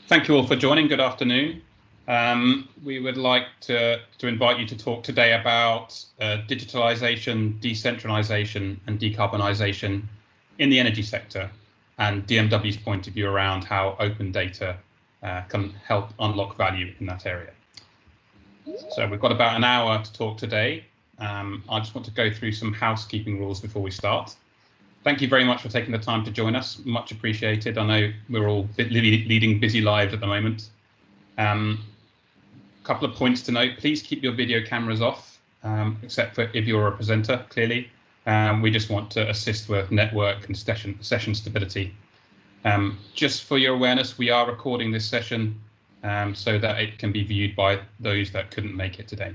Thank you all for joining. Good afternoon. We would like to invite you to talk today about digitalisation, decentralisation and decarbonisation in the energy sector, and DMW's point of view around how open data can help unlock value in that area. So we've got about an hour to talk today. I just want to go through some housekeeping rules before we start. Thank you very much for taking the time to join us. Much appreciated. I know we're all leading busy lives at the moment. Couple of points to note. Please keep your video cameras off, except for if you're a presenter, clearly. We just want to assist with network and session stability. Just for your awareness, we are recording this session so that it can be viewed by those that couldn't make it today.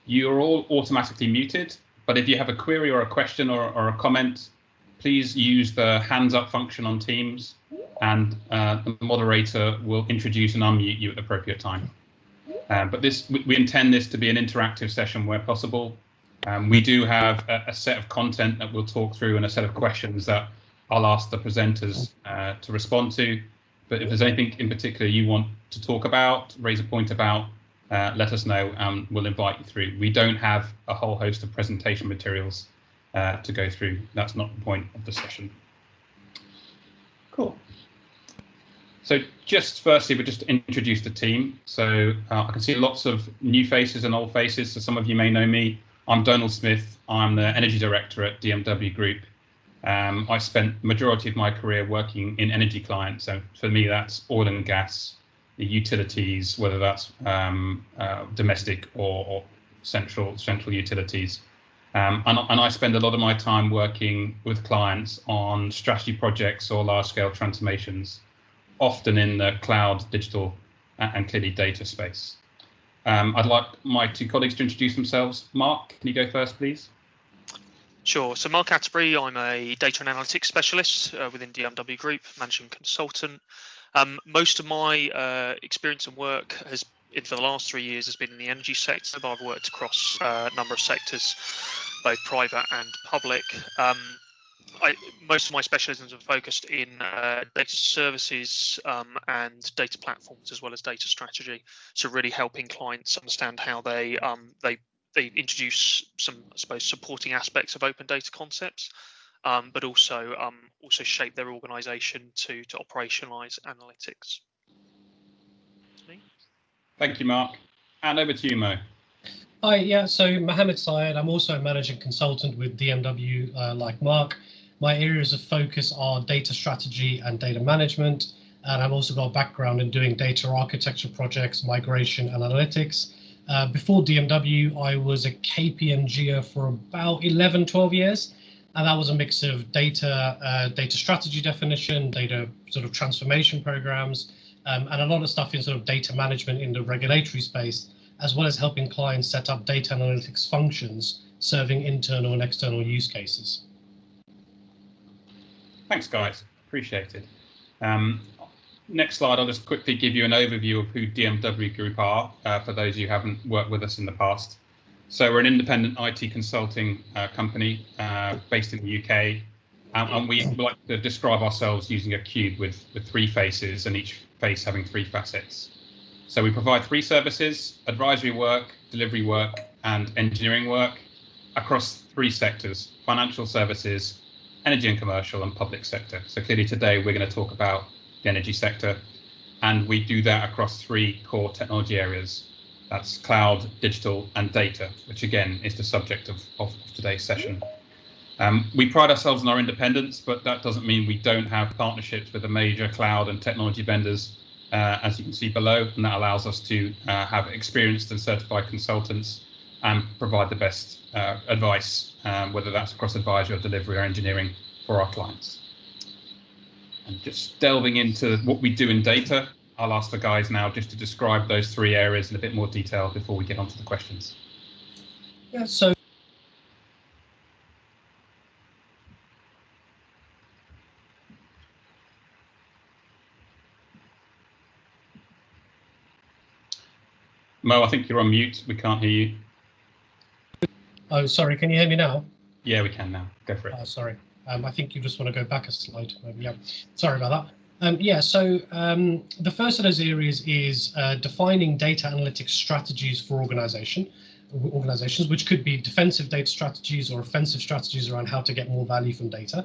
You are all automatically muted, but if you have a query or a question or a comment, please use the hands up function on Teams, and the moderator will introduce and unmute you at the appropriate time. But we intend this to be an interactive session where possible. We do have a set of content that we'll talk through and a set of questions that I'll ask the presenters to respond to. But if there's anything in particular you want to talk about, raise a point about, let us know and we'll invite you through. We don't have a whole host of presentation materials to go through. That's not the point of the session. Cool. So just firstly, we'll just introduce the team. So I can see lots of new faces and old faces. So some of you may know me. I'm Donald Smith. I'm the Energy Director at DMW Group. I spent the majority of my career working in energy clients. So for me, that's oil and gas, the utilities, whether that's domestic or central utilities. And I spend a lot of my time working with clients on strategy projects or large-scale transformations, often in the cloud, digital, and clearly data space. I'd like my two colleagues to introduce themselves. Mark, can you go first, please? Sure. So Mark Atterbury, I'm a data and analytics specialist within DMW Group, managing consultant. Most of my experience and work for the last 3 years has been in the energy sector, but I've worked across a number of sectors, both private and public. Most of my specialisms are focused in data services and data platforms, as well as data strategy. So really helping clients understand how they introduce some, I suppose, supporting aspects of open data concepts, but also shape their organisation to operationalise analytics. That's me. Thank you, Mark. And over to you, Mo. Hi, yeah, so Mohammad Syed. I'm also a managing consultant with DMW, like Mark. My areas of focus are data strategy and data management, and I've also got a background in doing data architecture projects, migration and analytics. Before DMW, I was a KPMGer for about 11, 12 years, and that was a mix of data strategy definition, data sort of transformation programs, and a lot of stuff in sort of data management in the regulatory space, as well as helping clients set up data analytics functions serving internal and external use cases. Thanks, guys. Appreciate it. Next slide, I'll just quickly give you an overview of who DMW Group are, for those who haven't worked with us in the past. So we're an independent IT consulting company based in the UK, and we like to describe ourselves using a cube with 3 faces, and each face having 3 facets. So we provide 3 services: advisory work, delivery work, and engineering work across 3 sectors: financial services, energy and commercial, and public sector. So clearly today we're going to talk about the energy sector, and we do that across 3 core technology areas. That's cloud, digital, and data, which again is the subject of today's session. We pride ourselves on our independence, but that doesn't mean we don't have partnerships with the major cloud and technology vendors, as you can see below, and that allows us to have experienced and certified consultants and provide the best advice, whether that's across advisory or delivery or engineering for our clients. And just delving into what we do in data, I'll ask the guys now just to describe those 3 areas in a bit more detail before we get onto the questions. Yeah, so Mo, I think you're on mute. We can't hear you. Oh, sorry. Can you hear me now? Yeah, we can now. Go for it. Sorry. I think you just want to go back a slide. Yeah. Sorry about The first of those areas is defining data analytics strategies for organizations, which could be defensive data strategies or offensive strategies around how to get more value from data.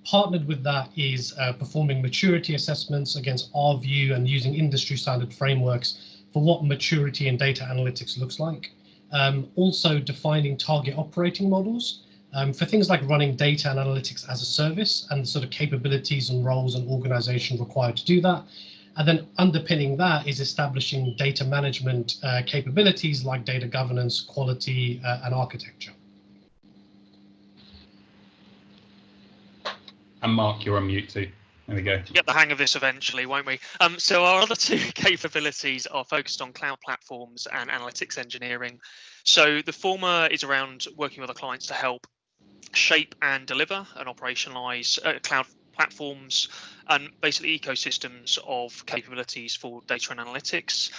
Partnered with that is performing maturity assessments against our view and using industry standard frameworks for what maturity in data analytics looks like. Also defining target operating models for things like running data and analytics as a service and the sort of capabilities and roles and organization required to do that. And then underpinning that is establishing data management capabilities like data governance, quality, and architecture. And Mark, you're on mute too. There we go. Get the hang of this eventually, won't we? So our other two capabilities are focused on cloud platforms and analytics engineering. So the former is around working with our clients to help shape and deliver and operationalize cloud platforms and basically ecosystems of capabilities for data and analytics.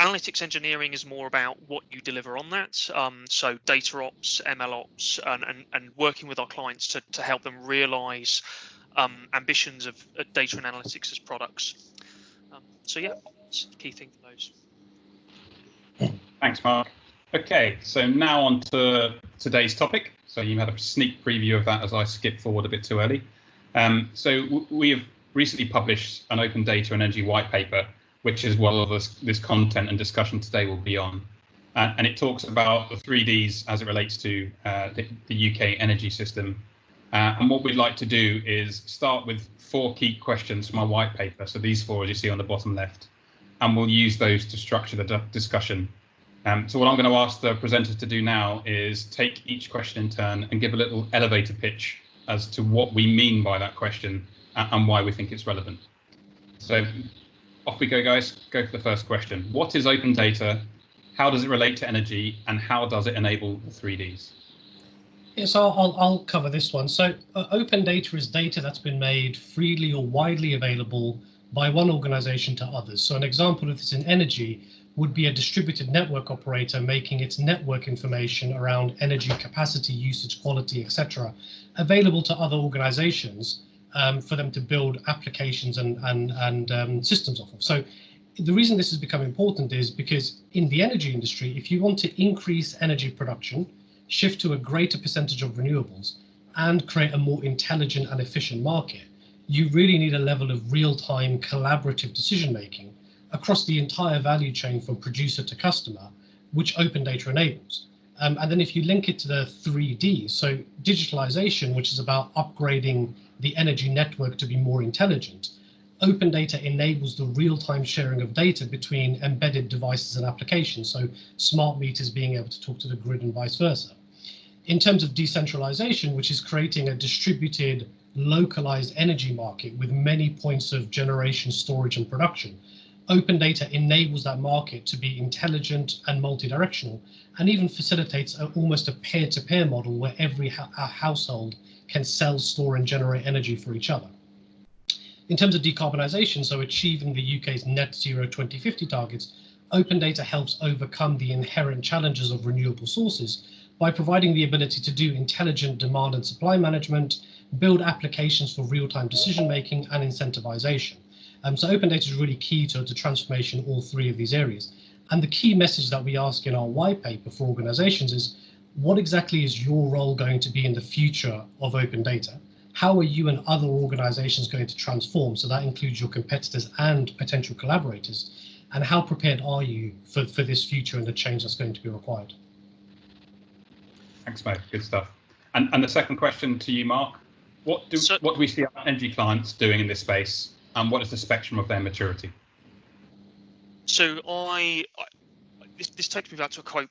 Analytics engineering is more about what you deliver on that. So data ops, ML ops, and working with our clients to help them realize ambitions of data and analytics as products. So yeah, it's the key thing for those. Thanks, Mark. Okay, so now on to today's topic. So you had a sneak preview of that as I skipped forward a bit too early. So we have recently published an open data and energy white paper, which is what all this content and discussion today will be on. And it talks about the 3Ds as it relates to the UK energy system. And what we'd like to do is start with 4 key questions from our white paper. So these 4, as you see on the bottom left, and we'll use those to structure the discussion. So what I'm going to ask the presenters to do now is take each question in turn and give a little elevator pitch as to what we mean by that question and why we think it's relevant. So off we go, guys. Go for the first question. What is open data? How does it relate to energy? And how does it enable the 3Ds? Yeah, so I'll cover this one. So open data is data that's been made freely or widely available by one organization to others. So an example of this in energy would be a distributed network operator making its network information around energy capacity, usage, quality, etc., available to other organizations for them to build applications and systems off of. So the reason this has become important is because in the energy industry, if you want to increase energy production, shift to a greater percentage of renewables, and create a more intelligent and efficient market, you really need a level of real-time collaborative decision-making across the entire value chain from producer to customer, which open data enables. And then if you link it to the 3Ds, so digitalization, which is about upgrading the energy network to be more intelligent, open data enables the real-time sharing of data between embedded devices and applications, so smart meters being able to talk to the grid and vice versa. In terms of decentralization, which is creating a distributed, localized energy market with many points of generation, storage, and production, open data enables that market to be intelligent and multi-directional, and even facilitates almost a peer-to-peer model where every household can sell, store, and generate energy for each other. In terms of decarbonisation, so achieving the UK's net zero 2050 targets, open data helps overcome the inherent challenges of renewable sources by providing the ability to do intelligent demand and supply management, build applications for real-time decision-making and incentivization. So open data is really key to the transformation in all 3 of these areas. And the key message that we ask in our white paper for organizations is, what exactly is your role going to be in the future of open data? How are you and other organizations going to transform? So that includes your competitors and potential collaborators. And how prepared are you for this future and the change that's going to be required? Thanks, mate. Good stuff. And the second question to you, Mark, what do we see our energy clients doing in this space? And what is the spectrum of their maturity? So this takes me back to a quote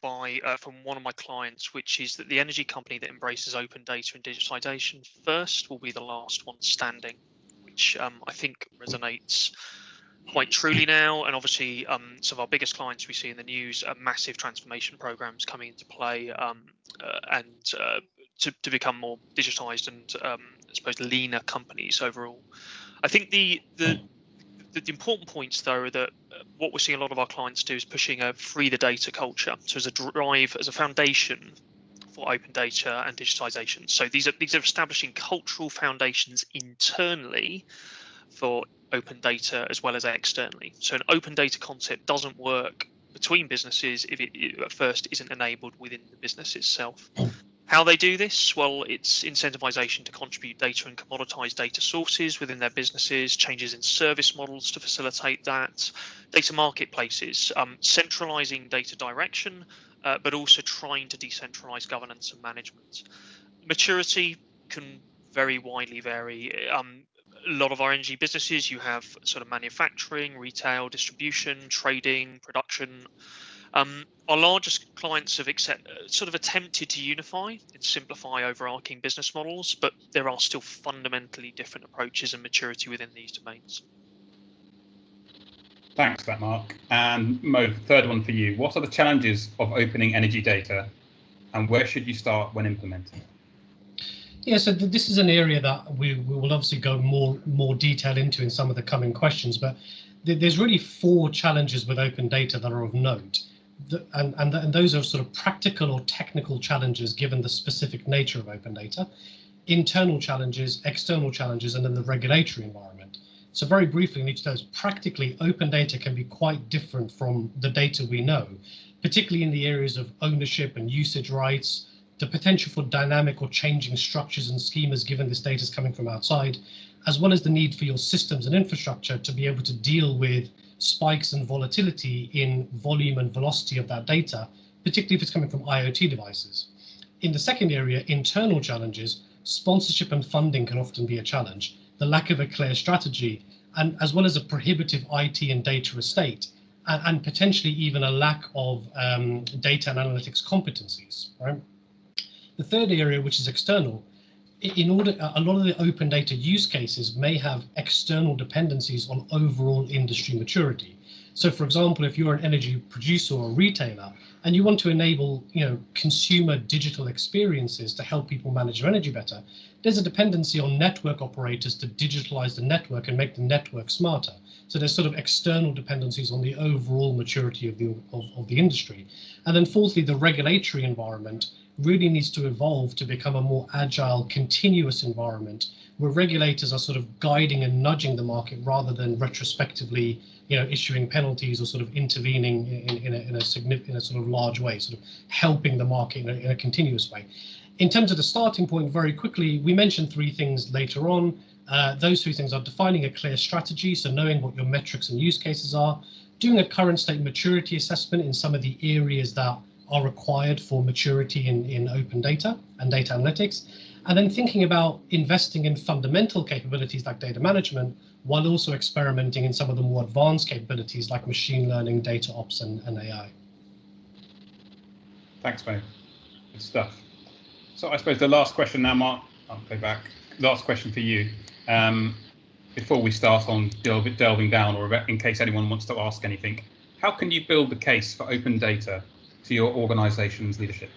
from one of my clients, which is that the energy company that embraces open data and digitalisation first will be the last one standing, which I think resonates quite truly now. And obviously, some of our biggest clients we see in the news are massive transformation programs coming into play to become more digitized and I suppose leaner companies overall. I think the important points though are that what we're seeing a lot of our clients do is pushing a free the data culture. So as a drive, as a foundation for open data and digitization. So these are establishing cultural foundations internally for open data as well as externally. So an open data concept doesn't work between businesses if it at first isn't enabled within the business itself. How they do this? Well, it's incentivization to contribute data and commoditize data sources within their businesses, changes in service models to facilitate that, data marketplaces, centralizing data direction, but also trying to decentralize governance and management. Maturity can very widely vary. A lot of our energy businesses, you have sort of manufacturing, retail, distribution, trading, production. Our largest clients have sort of attempted to unify and simplify overarching business models, but there are still fundamentally different approaches and maturity within these domains. Thanks for that, Mark. And Mo, third one for you. What are the challenges of opening energy data, and where should you start when implementing? Yeah, so this is an area that we will obviously go more detail into in some of the coming questions, but there's really 4 challenges with open data that are of note. And those are sort of practical or technical challenges given the specific nature of open data, internal challenges, external challenges, and then the regulatory environment. So very briefly in each of those, practically open data can be quite different from the data we know, particularly in the areas of ownership and usage rights, the potential for dynamic or changing structures and schemas given this data is coming from outside, as well as the need for your systems and infrastructure to be able to deal with spikes and volatility in volume and velocity of that data, particularly if it's coming from IoT devices. In the second area, internal challenges, sponsorship and funding can often be a challenge, the lack of a clear strategy, and as well as a prohibitive IT and data estate, and potentially even a lack of data and analytics competencies, right? The third area, which is external, a lot of the open data use cases may have external dependencies on overall industry maturity. So, for example, if you're an energy producer or retailer and you want to enable, consumer digital experiences to help people manage their energy better, there's a dependency on network operators to digitalize the network and make the network smarter. So there's sort of external dependencies on the overall maturity of the industry. And then fourthly, the regulatory environment really needs to evolve to become a more agile, continuous environment where regulators are sort of guiding and nudging the market rather than retrospectively, issuing penalties or sort of intervening in a sort of large way, sort of helping the market in a continuous way. In terms of the starting point, very quickly, we mentioned 3 things later on. Those 3 things are defining a clear strategy, so knowing what your metrics and use cases are, doing a current state maturity assessment in some of the areas that are required for maturity in open data and data analytics, and then thinking about investing in fundamental capabilities like data management, while also experimenting in some of the more advanced capabilities like machine learning, data ops, and AI. Thanks, Mo. Good stuff. So I suppose the last question now, Mark, I'll go back. Last question for you. Before we start on delving down, or in case anyone wants to ask anything, how can you build the case for open data to your organization's leadership?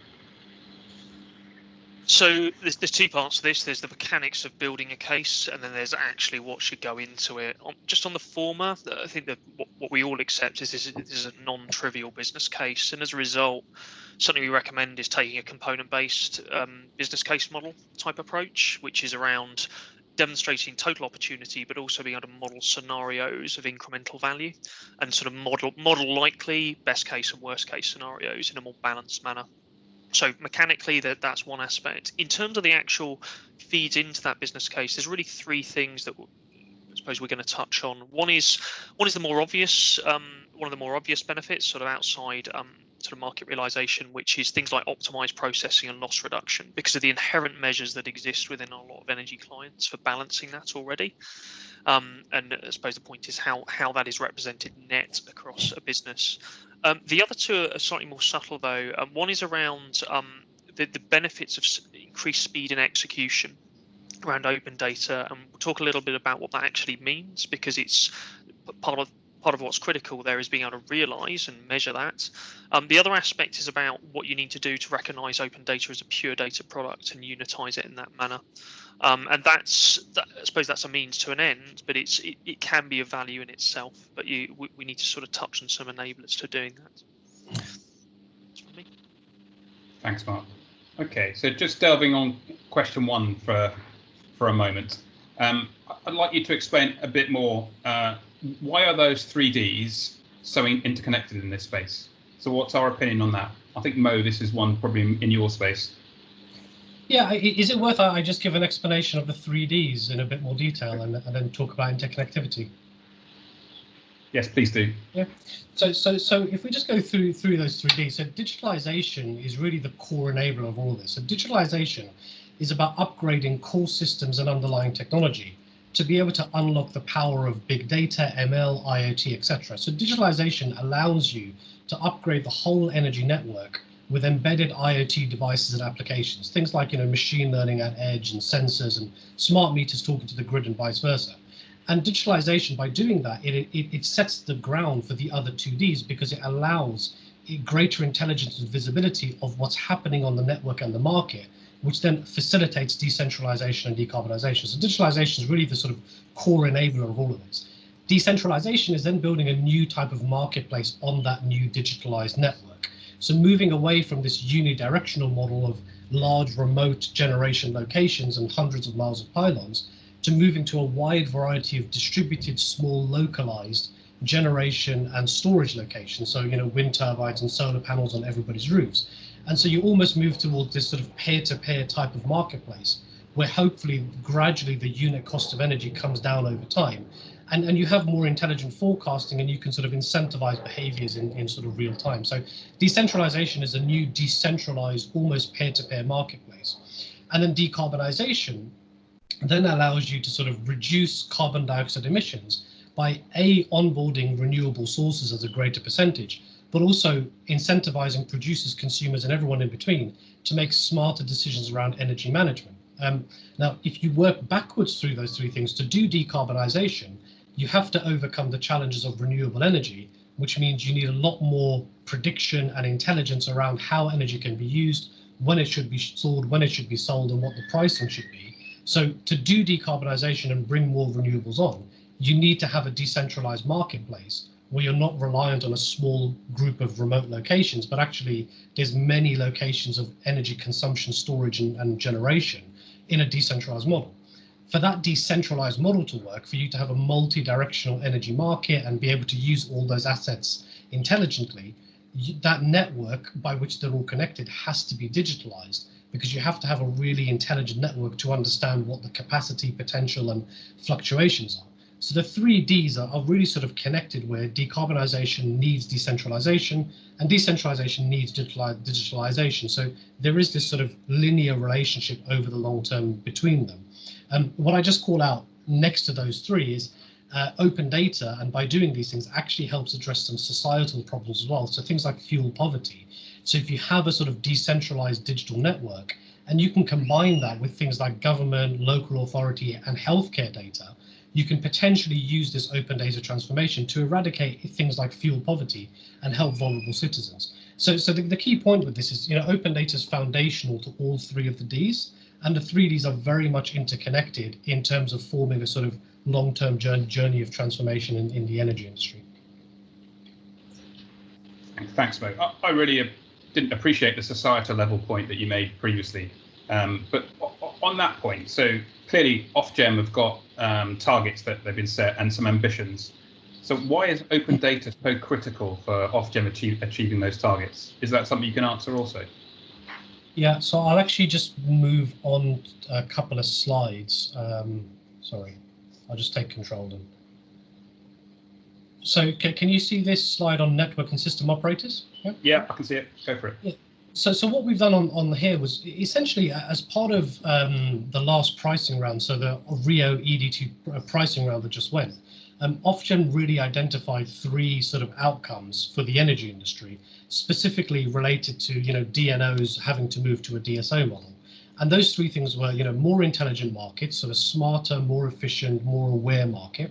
So there's 2 parts to this. There's the mechanics of building a case, and then there's actually what should go into it. Just on the former, I think that what we all accept is this is a non-trivial business case, and as a result, something we recommend is taking a component-based business case model type approach, which is around demonstrating total opportunity, but also being able to model scenarios of incremental value and sort of model likely best case and worst case scenarios in a more balanced manner. So mechanically, that's one aspect. In terms of the actual feeds into that business case, there's really 3 things that I suppose we're going to touch on. One is the more obvious, one of the more obvious benefits, sort of outside sort of market realization, which is things like optimized processing and loss reduction, because of the inherent measures that exist within a lot of energy clients for balancing that already. And I suppose the point is how that is represented net across a business. The other 2 are slightly more subtle, though. One is around the benefits of increased speed and execution around open data, and we'll talk a little bit about what that actually means, because it's part of what's critical there is being able to realize and measure that. The other aspect is about what you need to do to recognize open data as a pure data product and unitize it in that manner. And I suppose that's a means to an end, but it can be a value in itself. But we need to sort of touch on some enablers to doing that. That's from me. Thanks, Mark. Okay, so just delving on question 1 for a moment. I'd like you to explain a bit more. Why are those 3Ds so interconnected in this space? So what's our opinion on that? I think, Mo, this is one probably in your space. Yeah, is it worth I just give an explanation of the 3Ds in a bit more detail and then talk about interconnectivity? Yes, please do. Yeah. So if we just go through those 3Ds, so digitalization is really the core enabler of all of this. So digitalization is about upgrading core systems and underlying technology to be able to unlock the power of big data, ML, IoT, etc. So digitalization allows you to upgrade the whole energy network with embedded IoT devices and applications, things like machine learning at edge and sensors and smart meters talking to the grid and vice versa. And digitalization, by doing that, it sets the ground for the other 2Ds because it allows greater intelligence and visibility of what's happening on the network and the market, which then facilitates decentralization and decarbonization. So digitalization is really the sort of core enabler of all of this. Decentralization is then building a new type of marketplace on that new digitalized network. So moving away from this unidirectional model of large remote generation locations and hundreds of miles of pylons to moving to a wide variety of distributed, small, localized generation and storage locations. So, wind turbines and solar panels on everybody's roofs. And so you almost move towards this sort of peer-to-peer type of marketplace where hopefully gradually the unit cost of energy comes down over time. And you have more intelligent forecasting and you can sort of incentivize behaviors in sort of real time. So decentralization is a new decentralized, almost peer-to-peer marketplace. And then decarbonization then allows you to sort of reduce carbon dioxide emissions by onboarding renewable sources as a greater percentage, but also incentivizing producers, consumers, and everyone in between to make smarter decisions around energy management. Now, if you work backwards through those three things to do decarbonization, you have to overcome the challenges of renewable energy, which means you need a lot more prediction and intelligence around how energy can be used, when it should be stored, when it should be sold, and what the pricing should be. So to do decarbonization and bring more renewables on, you need to have a decentralized marketplace where you're not reliant on a small group of remote locations, but actually there's many locations of energy consumption, storage, and generation in a decentralized model. For that decentralized model to work, for you to have a multi-directional energy market and be able to use all those assets intelligently, that network by which they're all connected has to be digitalized, because you have to have a really intelligent network to understand what the capacity, potential, and fluctuations are. So the 3Ds are really sort of connected, where decarbonization needs decentralization and decentralization needs digitalization. So there is this sort of linear relationship over the long term between them. What I just call out next to those three is open data, and by doing these things actually helps address some societal problems as well. So things like fuel poverty. So if you have a sort of decentralized digital network and you can combine that with things like government, local authority, and healthcare data, you can potentially use this open data transformation to eradicate things like fuel poverty and help vulnerable citizens. So the key point with this is, open data is foundational to all three of the Ds, and the 3Ds are very much interconnected in terms of forming a sort of long-term journey of transformation in the energy industry. Thanks, Mo. I really didn't appreciate the societal level point that you made previously. But on that point, so clearly Ofgem have got targets that they've been set and some ambitions. So why is open data so critical for Ofgem achieving those targets? Is that something you can answer also? Yeah, so I'll actually just move on a couple of slides. Sorry, I'll just take control then. So can you see this slide on network and system operators? Yeah, I can see it. Go for it. Yeah. So what we've done on here was essentially, as part of the last pricing round, so the Rio ED2 pricing round that just went, Ofgem really identified three sort of outcomes for the energy industry, specifically related to DNOs having to move to a DSO model. And those three things were more intelligent markets, so a smarter, more efficient, more aware market.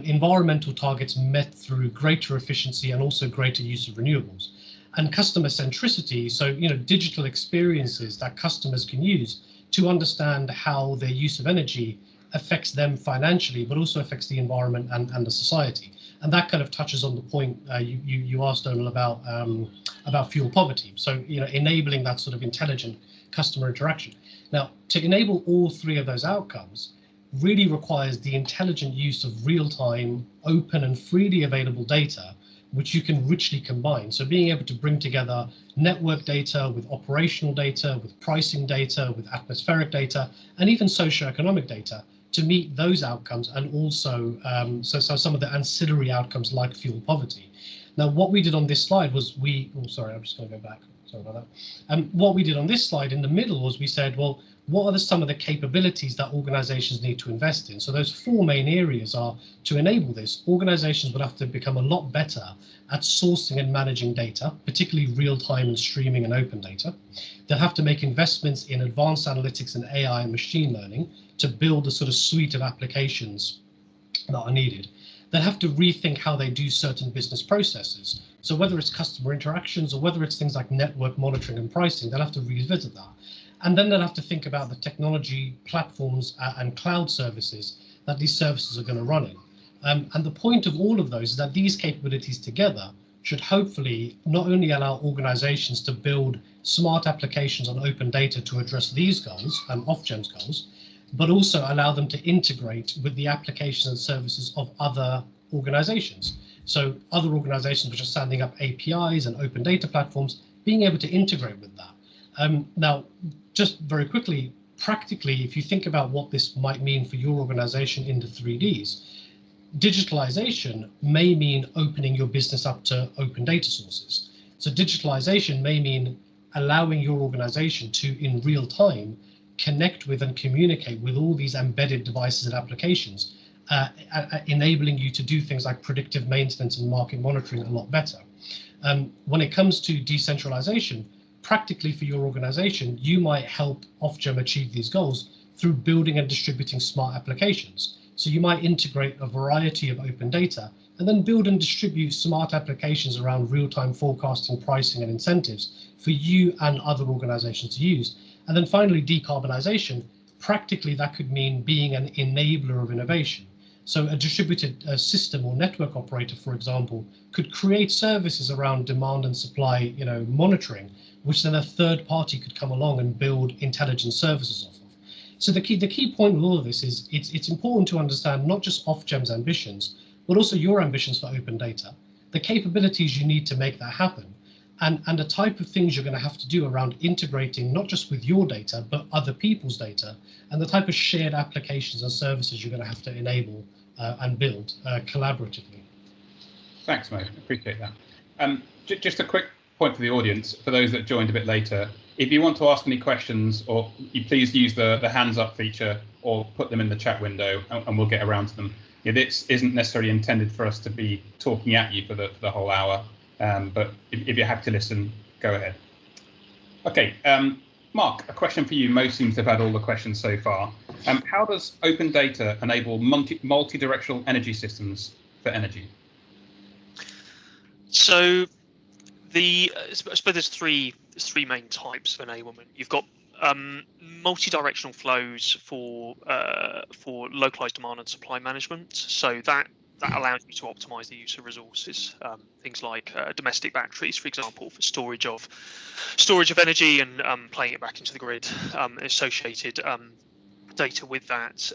Environmental targets met through greater efficiency and also greater use of renewables, and customer centricity, so digital experiences that customers can use to understand how their use of energy affects them financially, but also affects the environment and the society. And that kind of touches on the point you asked, Donal, about fuel poverty. So enabling that sort of intelligent customer interaction. Now, to enable all three of those outcomes, really requires the intelligent use of real-time, open and freely available data, which you can richly combine. So being able to bring together network data with operational data, with pricing data, with atmospheric data, and even socioeconomic data to meet those outcomes, and also so some of the ancillary outcomes like fuel poverty. Now, what we did on this slide was I'm just going to go back. Sorry about that. What we did on this slide in the middle was we said, well, what are some of the capabilities that organizations need to invest in? So those four main areas are to enable this. Organizations would have to become a lot better at sourcing and managing data, particularly real-time and streaming and open data. They'll have to make investments in advanced analytics and AI and machine learning to build a sort of suite of applications that are needed. They'll have to rethink how they do certain business processes. So whether it's customer interactions or whether it's things like network monitoring and pricing, they'll have to revisit that. And then they'll have to think about the technology platforms and cloud services that these services are going to run in. And the point of all of those is that these capabilities together should hopefully not only allow organizations to build smart applications on open data to address these goals and Ofgem's goals, but also allow them to integrate with the applications and services of other organizations. So other organizations which are standing up APIs and open data platforms, being able to integrate with that. Now, just very quickly, practically, if you think about what this might mean for your organization in the 3Ds, digitalization may mean opening your business up to open data sources. So digitalization may mean allowing your organization to, in real time, connect with and communicate with all these embedded devices and applications, enabling you to do things like predictive maintenance and market monitoring a lot better. When it comes to decentralization, practically for your organization, you might help Ofgem achieve these goals through building and distributing smart applications. So you might integrate a variety of open data and then build and distribute smart applications around real-time forecasting, pricing, and incentives for you and other organizations to use. And then finally, decarbonization, practically that could mean being an enabler of innovation. So a distributed system or network operator, for example, could create services around demand and supply, monitoring, which then a third party could come along and build intelligent services off of. So the key point with all of this is it's important to understand not just Ofgem's ambitions, but also your ambitions for open data, the capabilities you need to make that happen, and the type of things you're going to have to do around integrating not just with your data, but other people's data, and the type of shared applications and services you're going to have to enable and build collaboratively. Thanks, Mo. Appreciate that. Just a quick point for the audience, for those that joined a bit later, if you want to ask any questions, or you please use the hands up feature or put them in the chat window and we'll get around to them. This isn't necessarily intended for us to be talking at you for the whole hour, but if you have to listen, go ahead. Okay, Mark, a question for you. Mo seems to have had all the questions so far. How does open data enable multi-directional energy systems for energy? So I suppose there's three main types of enablement. You've got multi-directional flows for localized demand and supply management. So that allows you to optimize the use of resources. Things like domestic batteries, for example, for storage of energy and playing it back into the grid, associated data with that.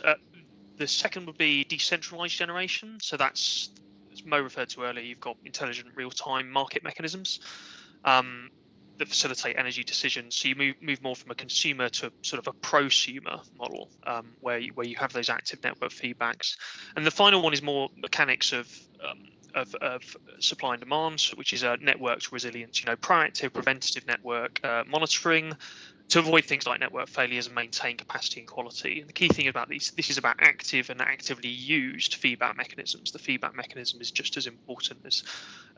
The second would be decentralized generation. So that's, as Mo referred to earlier, you've got intelligent real-time market mechanisms that facilitate energy decisions. So you move more from a consumer to sort of a prosumer model, where you have those active network feedbacks. And the final one is more mechanics of supply and demand, which is networked resilience. Proactive, preventative network monitoring to avoid things like network failures and maintain capacity and quality. And the key thing about this is about active and actively used feedback mechanisms. The feedback mechanism is just as important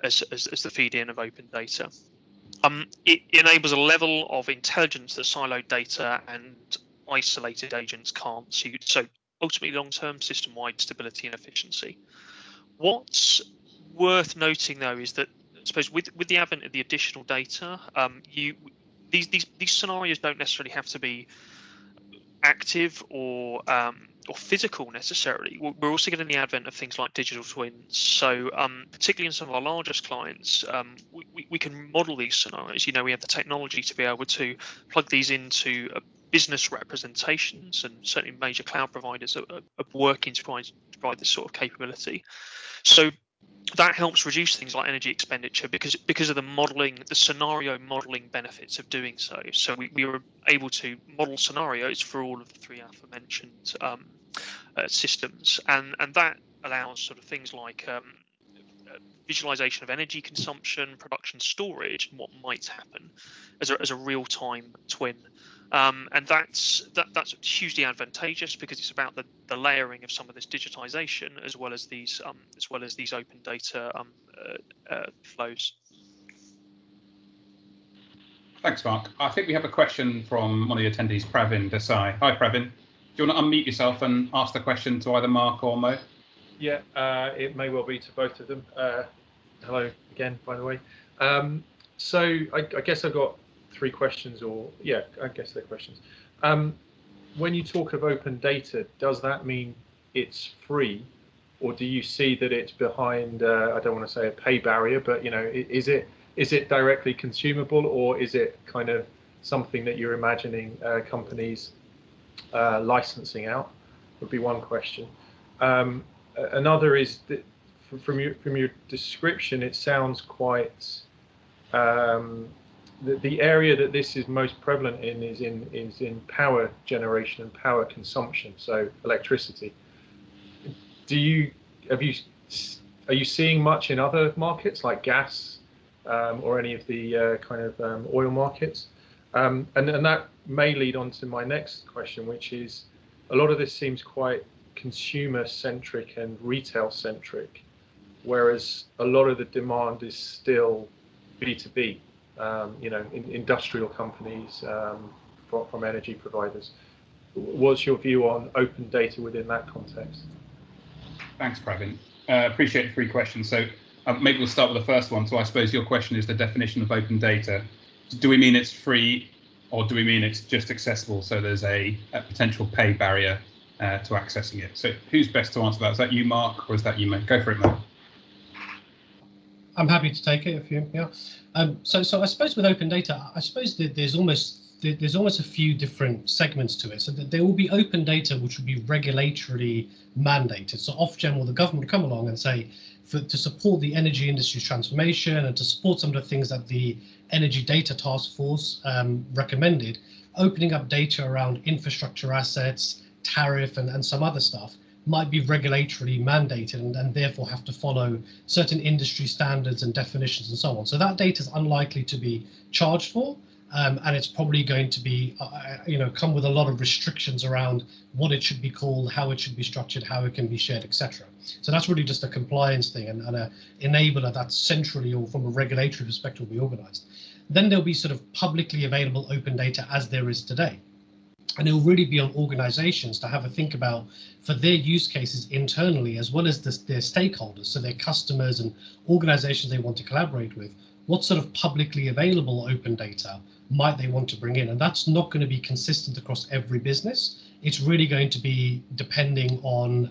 as the feed in of open data. It enables a level of intelligence that siloed data and isolated agents can't. So ultimately, long-term system-wide stability and efficiency. What's worth noting, though, is that I suppose with the advent of the additional data, these scenarios don't necessarily have to be active or physical necessarily. We're also getting the advent of things like digital twins. So particularly in some of our largest clients, we can model these scenarios. We have the technology to be able to plug these into business representations, and certainly major cloud providers are working to provide this sort of capability. So that helps reduce things like energy expenditure because of the modeling, the scenario modeling benefits of doing so. So we were able to model scenarios for all of the three aforementioned systems, and that allows sort of things like visualization of energy consumption, production, storage, and what might happen as a real-time twin. And that's hugely advantageous because it's about the layering of some of this digitization as well as these open data flows. Thanks, Mark. I think we have a question from one of the attendees, Pravin Desai. Hi, Pravin. Do you want to unmute yourself and ask the question to either Mark or Mo? Yeah, it may well be to both of them. Hello again, by the way. So I guess I've got three questions, or yeah, I guess they're questions. When you talk of open data, does that mean it's free, or do you see that it's behind? I don't want to say a pay barrier, but you know, is it directly consumable, or is it kind of something that you're imagining companies licensing out? Would be one question. Another is that from your description, it sounds quite the area that this is most prevalent in is in power generation and power consumption, so electricity. Are you seeing much in other markets like gas or any of the kind of oil markets? And that may lead on to my next question, which is a lot of this seems quite consumer-centric and retail-centric, whereas a lot of the demand is still B2B, you know, industrial companies from energy providers. What's your view on open data within that context? Thanks, Pravin. Appreciate the three questions. So maybe we'll start with the first one. So I suppose your question is the definition of open data. Do we mean it's free, or do we mean it's just accessible? So there's a potential pay barrier to accessing it. So who's best to answer that? Is that you, Mark, or is that you, Mo? Go for it, Mo. I'm happy to take it if you, yeah. So I suppose with open data, I suppose that there's almost a few different segments to it. So that there will be open data which will be regulatorily mandated. So Ofgem or the government will come along and say, to support the energy industry's transformation and to support some of the things that the Energy Data Task Force recommended, opening up data around infrastructure assets, tariff and some other stuff might be regulatorily mandated and therefore have to follow certain industry standards and definitions and so on. So that data is unlikely to be charged for, and it's probably going to be, come with a lot of restrictions around what it should be called, how it should be structured, how it can be shared, etc. So that's really just a compliance thing and an enabler that's centrally or from a regulatory perspective will be organized. Then there'll be sort of publicly available open data as there is today. And it will really be on organizations to have a think about for their use cases internally, as well as their stakeholders, so their customers and organizations they want to collaborate with, what sort of publicly available open data might they want to bring in? And that's not going to be consistent across every business. It's really going to be depending on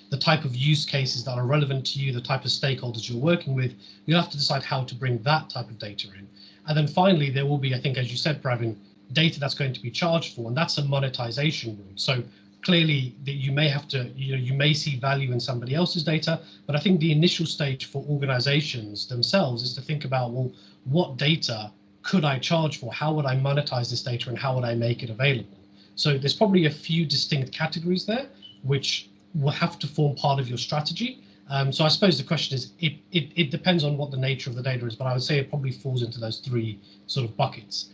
the type of use cases that are relevant to you, the type of stakeholders you're working with. You have to decide how to bring that type of data in. And then finally, there will be, I think, as you said, Pravin, data that's going to be charged for, and that's a monetization route. So clearly that you may have to, you may see value in somebody else's data, but I think the initial stage for organizations themselves is to think about, well, what data could I charge for? How would I monetize this data and how would I make it available? So there's probably a few distinct categories there, which will have to form part of your strategy. So I suppose the question is, it depends on what the nature of the data is, but I would say it probably falls into those three sort of buckets.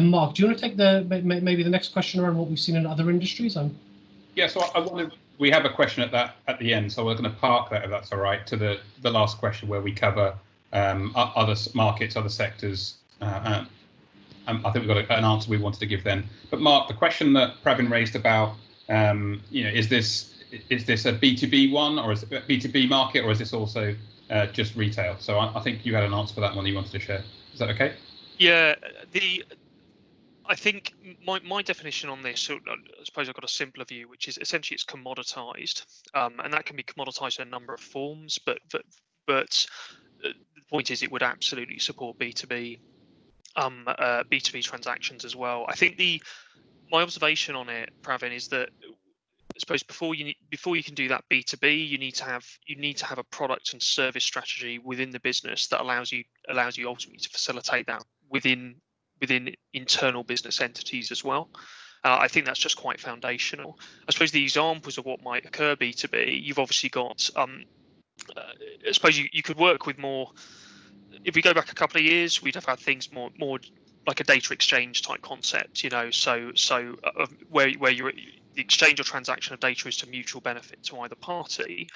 Mark, do you want to take maybe the next question around what we've seen in other industries? Yeah, so we have a question at the end, so we're going to park that, if that's all right, to the last question where we cover other markets, other sectors. I think we've got an answer we wanted to give then. But Mark, the question that Pravin raised about, is this a B2B one, or is it a B2B market, or is this also just retail? So I think you had an answer for that one you wanted to share. Is that okay? Yeah, I think my definition on this, so I suppose I've got a simpler view, which is essentially it's commoditized, and that can be commoditized in a number of forms. But the point is, it would absolutely support B2B. B2B transactions as well. I think my observation on it, Pravin, is that I suppose before you can do that B2B, you need to have a product and service strategy within the business that allows you ultimately to facilitate that within internal business entities as well. I think that's just quite foundational. I suppose the examples of what might occur B2B, you've obviously got. I suppose you could work with more. If we go back a couple of years, we'd have had things more like a data exchange type concept, where the exchange or transaction of data is to mutual benefit to either party.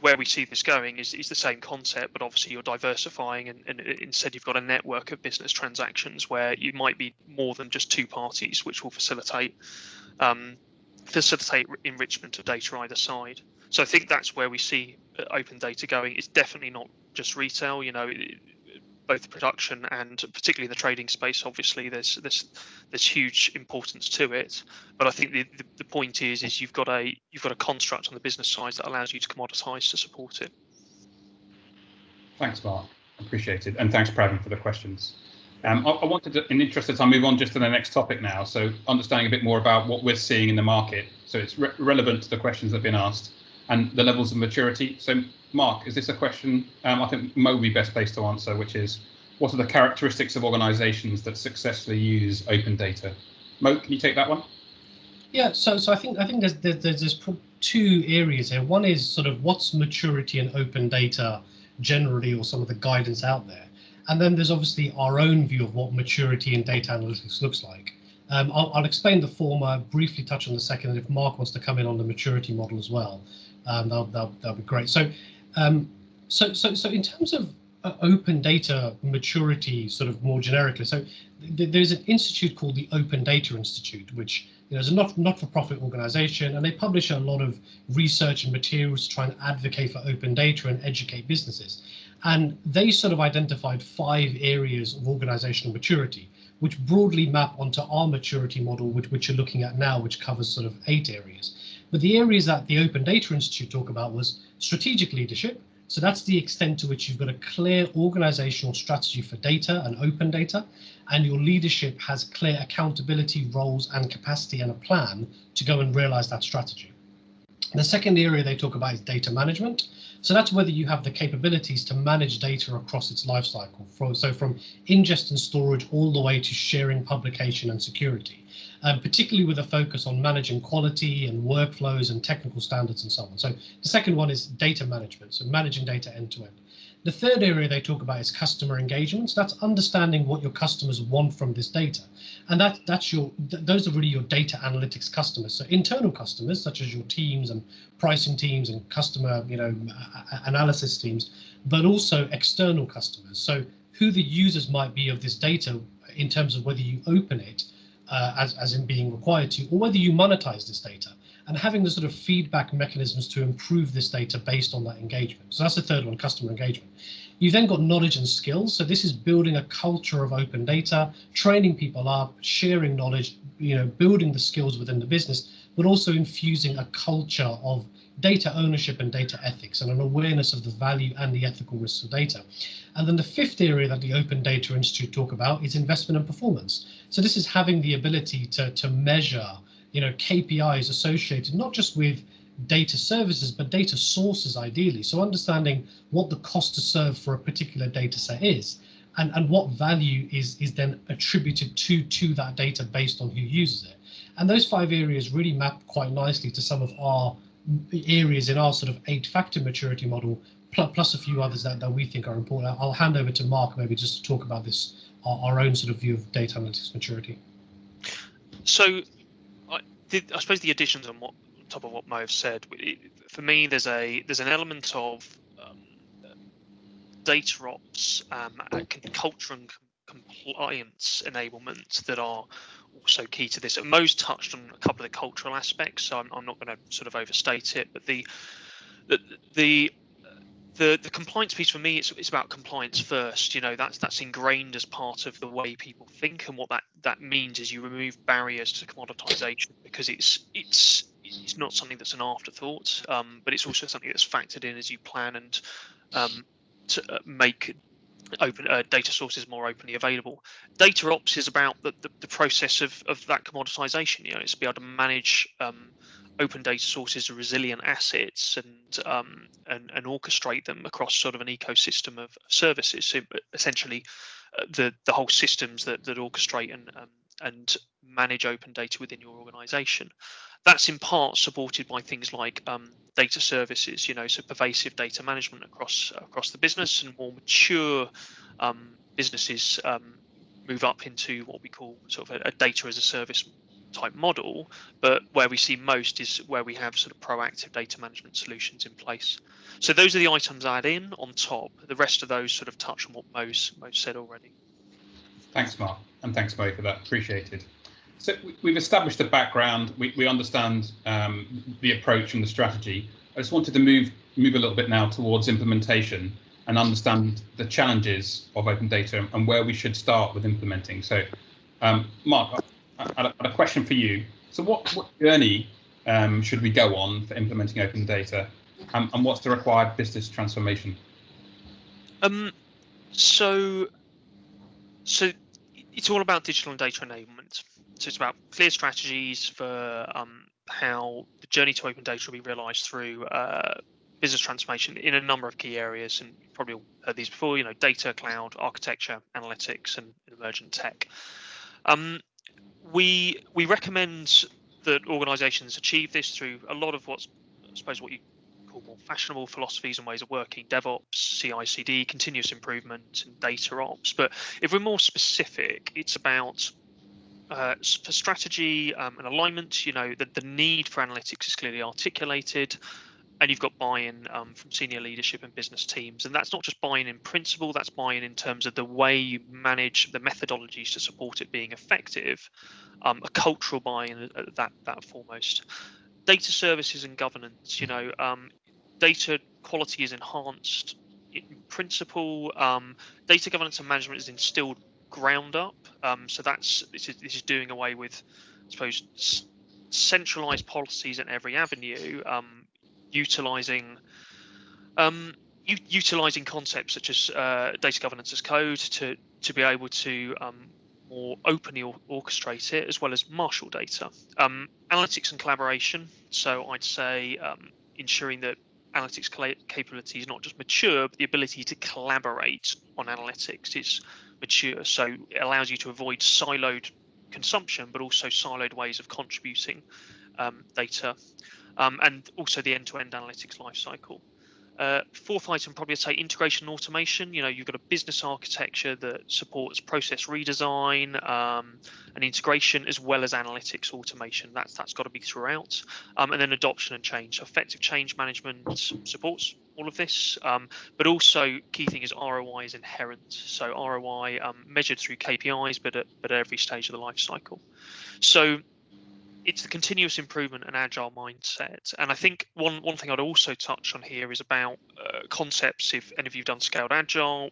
Where we see this going is the same concept, but obviously you're diversifying, and instead you've got a network of business transactions where you might be more than just two parties, which will facilitate enrichment of data either side. So I think that's where we see open data going. It's definitely not just retail, both the production and particularly in the trading space. Obviously there's huge importance to it, but I think the point is you've got a construct on the business side that allows you to commoditize to support it. Thanks, Mark. Appreciate it, and thanks, Pravin, for the questions. I wanted to, in the interest of time, move on just to the next topic now. So understanding a bit more about what we're seeing in the market. So it's relevant to the questions that have been asked and the levels of maturity. So Mark, is this a question I think Mo would be best placed to answer, which is, what are the characteristics of organizations that successfully use open data? Mo, can you take that one? Yeah, so I think there's two areas here. One is sort of what's maturity in open data generally, or some of the guidance out there. And then there's obviously our own view of what maturity in data analytics looks like. I'll explain the former, briefly touch on the second, and if Mark wants to come in on the maturity model as well, that'll be great. So in terms of open data maturity, sort of more generically, so there's an institute called the Open Data Institute, which is a not-for-profit organization, and they publish a lot of research and materials to try and advocate for open data and educate businesses. And they sort of identified 5 areas of organizational maturity, which broadly map onto our maturity model, which you're looking at now, which covers sort of 8 areas. But the areas that the Open Data Institute talk about was strategic leadership. So that's the extent to which you've got a clear organizational strategy for data and open data, and your leadership has clear accountability, roles and capacity and a plan to go and realize that strategy. The second area they talk about is data management. So that's whether you have the capabilities to manage data across its life cycle, so from ingest and storage all the way to sharing, publication and security, particularly with a focus on managing quality and workflows and technical standards and so on. So the second one is data management, so managing data end to end. The third area they talk about is customer engagement. So that's understanding what your customers want from this data. And those are really your data analytics customers. So internal customers, such as your teams and pricing teams and customer analysis teams, but also external customers. So who the users might be of this data in terms of whether you open it as in being required to, or whether you monetize this data, and having the sort of feedback mechanisms to improve this data based on that engagement. So that's the third one, customer engagement. You've then got knowledge and skills. So this is building a culture of open data, training people up, sharing knowledge, building the skills within the business, but also infusing a culture of data ownership and data ethics and an awareness of the value and the ethical risks of data. And then the fifth area that the Open Data Institute talk about is investment and performance. So this is having the ability to measure KPIs associated not just with data services, but data sources ideally. So understanding what the cost to serve for a particular data set is, and what value is then attributed to that data based on who uses it. And those 5 areas really map quite nicely to some of our areas in our sort of 8-factor maturity model, plus a few others that we think are important. I'll hand over to Mark maybe just to talk about this, our own sort of view of data analytics maturity. So I suppose the additions on top of what Mo have said, for me, there's an element of data ops, culture and compliance enablement that are also key to this. And Mo's touched on a couple of the cultural aspects, so I'm not going to sort of overstate it. But the compliance piece for me, it's about compliance first. That's ingrained as part of the way people think, and what that means is you remove barriers to commoditization, because it's not something that's an afterthought, but it's also something that's factored in as you plan and to make open data sources more openly available. Data ops is about the process of that commoditization. It's to be able to manage open data sources as resilient assets and orchestrate them across sort of an ecosystem of services. So essentially, the whole systems that orchestrate and manage open data within your organization. That's in part supported by things like data services, so pervasive data management across the business, and more mature businesses move up into what we call sort of a data as a service type model. But where we see most is where we have sort of proactive data management solutions in place. So those are the items I add in on top. The rest of those sort of touch on what Mo's said already. Thanks, Mark, and thanks, Mo, for that. Appreciated. So we've established the background. We understand the approach and the strategy. I just wanted to move a little bit now towards implementation and understand the challenges of open data and where we should start with implementing. So, Mark, I had a question for you. So what journey should we go on for implementing open data, and what's the required business transformation? So it's all about digital and data enablement. So it's about clear strategies for how the journey to open data will be realized through business transformation in a number of key areas. And you've probably all heard these before, data, cloud, architecture, analytics, and emergent tech. We recommend that organizations achieve this through a lot of what you call more fashionable philosophies and ways of working: DevOps, CI/CD, continuous improvement, and data ops. But if we're more specific, it's about for strategy and alignment. The need for analytics is clearly articulated, and you've got buy-in from senior leadership and business teams. And that's not just buy-in in principle, that's buy-in in terms of the way you manage the methodologies to support it being effective, a cultural buy-in that foremost. Data services and governance, data quality is enhanced in principle. Data governance and management is instilled ground up. So this is doing away with, I suppose, centralized policies at every avenue, utilizing concepts such as data governance as code to be able to more openly orchestrate it, as well as marshal data. Analytics and collaboration. So I'd say ensuring that analytics capability is not just mature, but the ability to collaborate on analytics is mature. So it allows you to avoid siloed consumption, but also siloed ways of contributing data, and also the end-to-end analytics lifecycle. Fourth item, probably I'd say integration and automation. You've got a business architecture that supports process redesign and integration, as well as analytics automation. That's got to be throughout. And then adoption and change. So effective change management supports all of this, but also key thing is ROI is inherent. So ROI measured through KPIs, but at every stage of the life cycle. So it's the continuous improvement and agile mindset. And I think one thing I'd also touch on here is about concepts, if any of you've done scaled agile,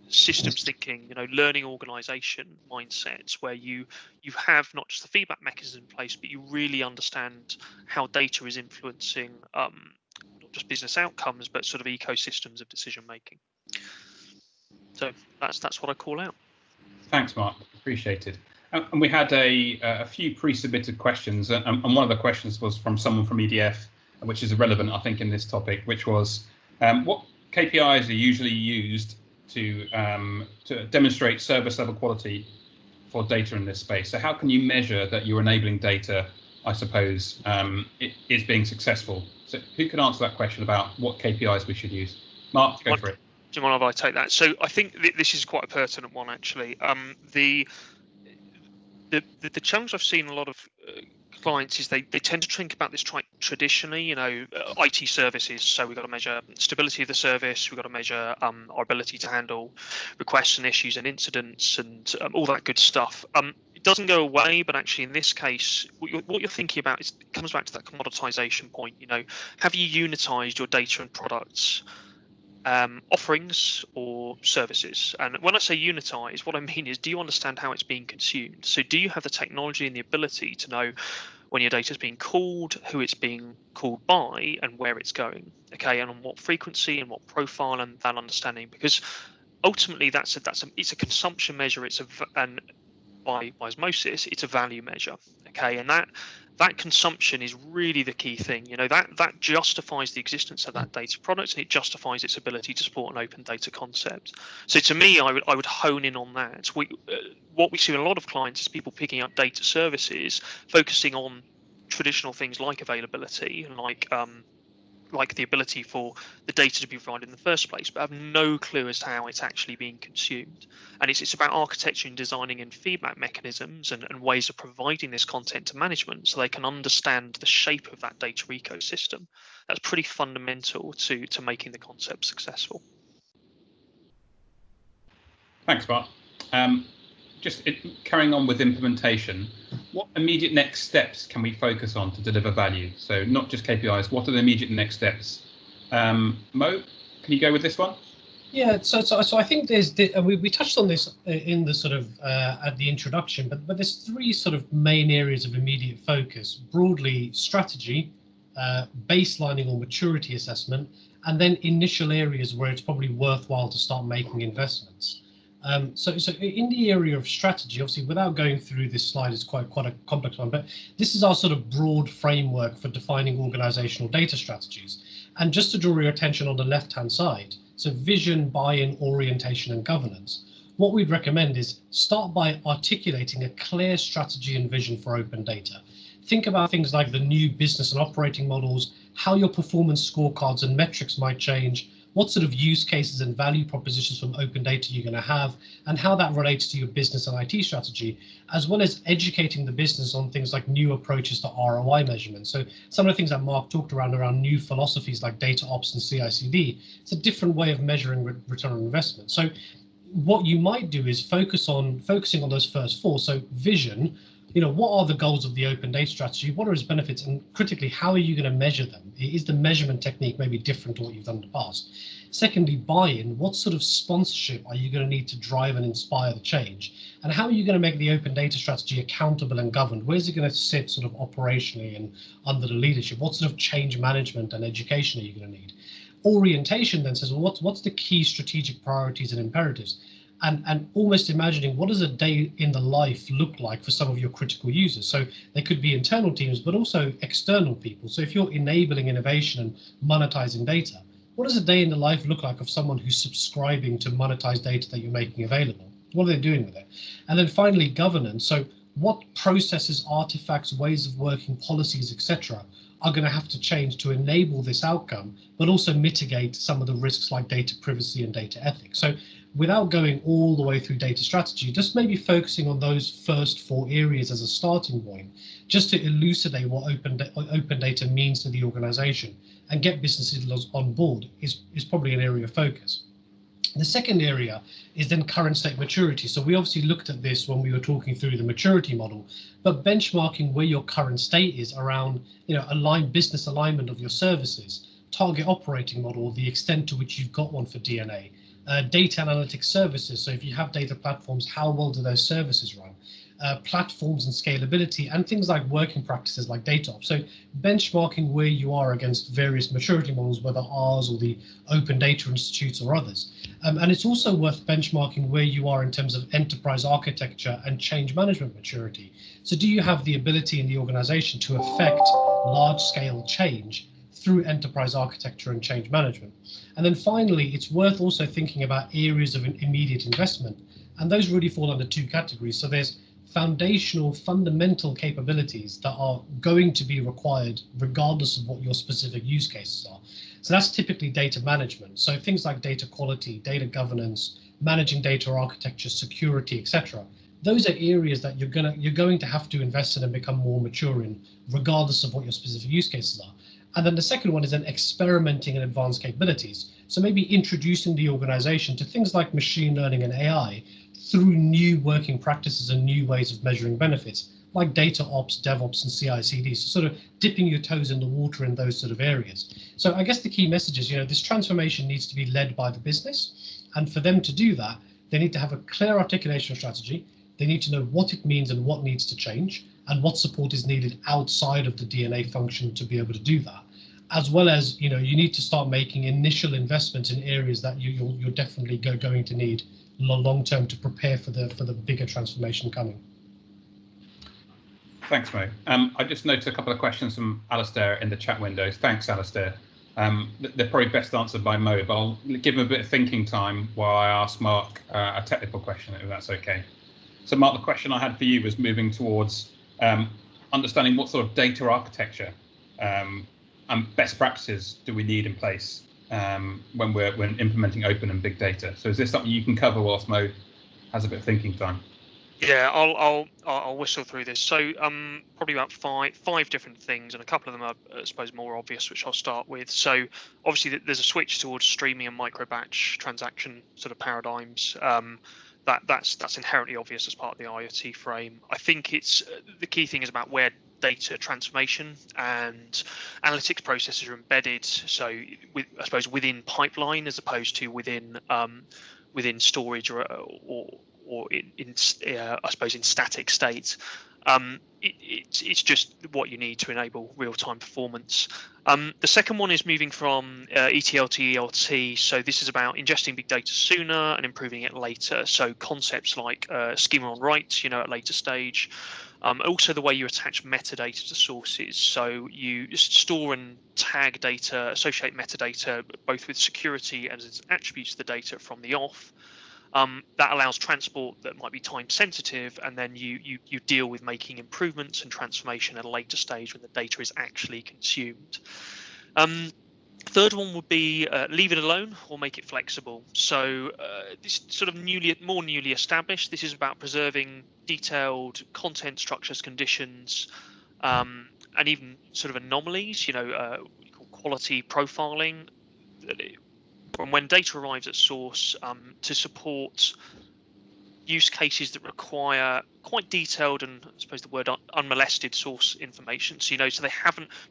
systems thinking, learning organization mindsets, where you have not just the feedback mechanism in place, but you really understand how data is influencing not just business outcomes, but sort of ecosystems of decision making. So that's what I call out. Thanks, Mark. Appreciated. And we had a few pre-submitted questions, and one of the questions was from someone from EDF, which is relevant, I think, in this topic, which was what KPIs are usually used to demonstrate service level quality for data in this space? So how can you measure that your enabling data, I suppose, is being successful? So who could answer that question about what KPIs we should use? Mark, go for it. Do you mind if I take that? So I think this is quite a pertinent one, actually. The challenge I've seen a lot of clients is they tend to think about this traditionally, IT services. So we've got to measure stability of the service. We've got to measure our ability to handle requests and issues and incidents and all that good stuff. It doesn't go away, but actually in this case, what you're thinking about comes back to that commoditization point. Have you unitized your data and products? Offerings or services? And when I say unitize, what I mean is, do you understand how it's being consumed? So do you have the technology and the ability to know when your data is being called, who it's being called by, and where it's going? Okay, and on what frequency and what profile, and that understanding? Because ultimately it's a consumption measure. And by osmosis, it's a value measure. Okay, and that consumption is really the key thing. That justifies the existence of that data product, and it justifies its ability to support an open data concept. So to me, I would hone in on that. What we see in a lot of clients is people picking up data services, focusing on traditional things like availability and like the ability for the data to be provided in the first place, but have no clue as to how it's actually being consumed. And it's about architecture and designing and feedback mechanisms and ways of providing this content to management so they can understand the shape of that data ecosystem. That's pretty fundamental to making the concept successful. Thanks, Bart. Carrying on with implementation, what immediate next steps can we focus on to deliver value? So not just KPIs, what are the immediate next steps? Mo, can you go with this one? Yeah, so I think we touched on this in the sort of at the introduction, but there's three sort of main areas of immediate focus: broadly strategy, baselining or maturity assessment, and then initial areas where it's probably worthwhile to start making investments. So in the area of strategy, obviously, without going through this slide, it's quite a complex one, but this is our sort of broad framework for defining organizational data strategies. And just to draw your attention on the left-hand side, so vision, buy-in, orientation, and governance, what we'd recommend is start by articulating a clear strategy and vision for open data. Think about things like the new business and operating models, how your performance scorecards and metrics might change, what sort of use cases and value propositions from open data you're going to have, and how that relates to your business and IT strategy, as well as educating the business on things like new approaches to ROI measurement. So some of the things that Mark talked around new philosophies like data ops and CI/CD, it's a different way of measuring return on investment. So what you might do is focusing on those first four. So vision, what are the goals of the open data strategy? What are its benefits? And critically, how are you going to measure them? Is the measurement technique maybe different to what you've done in the past? Secondly, buy-in. What sort of sponsorship are you going to need to drive and inspire the change? And how are you going to make the open data strategy accountable and governed? Where's it going to sit sort of operationally and under the leadership? What sort of change management and education are you going to need? Orientation then says, well, what's the key strategic priorities and imperatives? And almost imagining what does a day in the life look like for some of your critical users. So they could be internal teams, but also external people. So if you're enabling innovation and monetizing data, what does a day in the life look like of someone who's subscribing to monetize data that you're making available? What are they doing with it? And then finally, governance. So what processes, artifacts, ways of working, policies, etc., are going to have to change to enable this outcome, but also mitigate some of the risks like data privacy and data ethics. So without going all the way through data strategy, just maybe focusing on those first four areas as a starting point, just to elucidate what open data means to the organization and get businesses on board is probably an area of focus. The second area is then current state maturity. So we obviously looked at this when we were talking through the maturity model, but benchmarking where your current state is around, business alignment of your services, target operating model, the extent to which you've got one for DNA, data analytics services. So if you have data platforms, how well do those services run? Platforms and scalability, and things like working practices like data ops. So benchmarking where you are against various maturity models, whether ours or the Open Data Institutes or others. And it's also worth benchmarking where you are in terms of enterprise architecture and change management maturity. So do you have the ability in the organization to affect large-scale change through enterprise architecture and change management? And then finally, it's worth also thinking about areas of immediate investment. And those really fall under two categories. So there's fundamental capabilities that are going to be required regardless of what your specific use cases are. So that's typically data management. So things like data quality, data governance, managing data architecture, security, etc. Those are areas that you're going to have to invest in and become more mature in, regardless of what your specific use cases are. And then the second one is then experimenting in advanced capabilities. So maybe introducing the organization to things like machine learning and AI through new working practices and new ways of measuring benefits, like data ops, DevOps, and CI/CD. So sort of dipping your toes in the water in those sort of areas. So I guess the key message is, this transformation needs to be led by the business. And for them to do that, they need to have a clear articulation of strategy. They need to know what it means and what needs to change, and what support is needed outside of the DNA function to be able to do that. as well as, you need to start making initial investments in areas that you're definitely going to need long term to prepare for the bigger transformation coming. Thanks, Mo. I just noticed a couple of questions from Alistair in the chat window. Thanks, Alistair. They're probably best answered by Mo, but I'll give him a bit of thinking time while I ask Mark a technical question, if that's okay. So, Mark, the question I had for you was moving towards understanding what sort of data architecture and best practices do we need in place when implementing open and big data. So is this something you can cover whilst Mo has a bit of thinking time? Yeah, I'll whistle through this. So probably about five different things, and a couple of them are, I suppose, more obvious, which I'll start with. So obviously there's a switch towards streaming and micro batch transaction sort of paradigms. That's inherently obvious as part of the IoT frame. I think it's the key thing is about where data transformation and analytics processes are embedded. So I suppose within pipeline as opposed to within storage or in I suppose in static state. It's just what you need to enable real-time performance. The second one is moving from ETL to ELT. So this is about ingesting big data sooner and improving it later. So concepts like schema on write, at later stage. Also the way you attach metadata to sources. So you store and tag data, associate metadata, both with security and as attributes of the data from the off. That allows transport that might be time sensitive, and then you deal with making improvements and transformation at a later stage when the data is actually consumed. Third one would be leave it alone or make it flexible. So this sort of more newly established. This is about preserving detailed content structures, conditions, and even sort of anomalies. Quality profiling. From when data arrives at source to support use cases that require quite detailed and I suppose the word unmolested source information. So so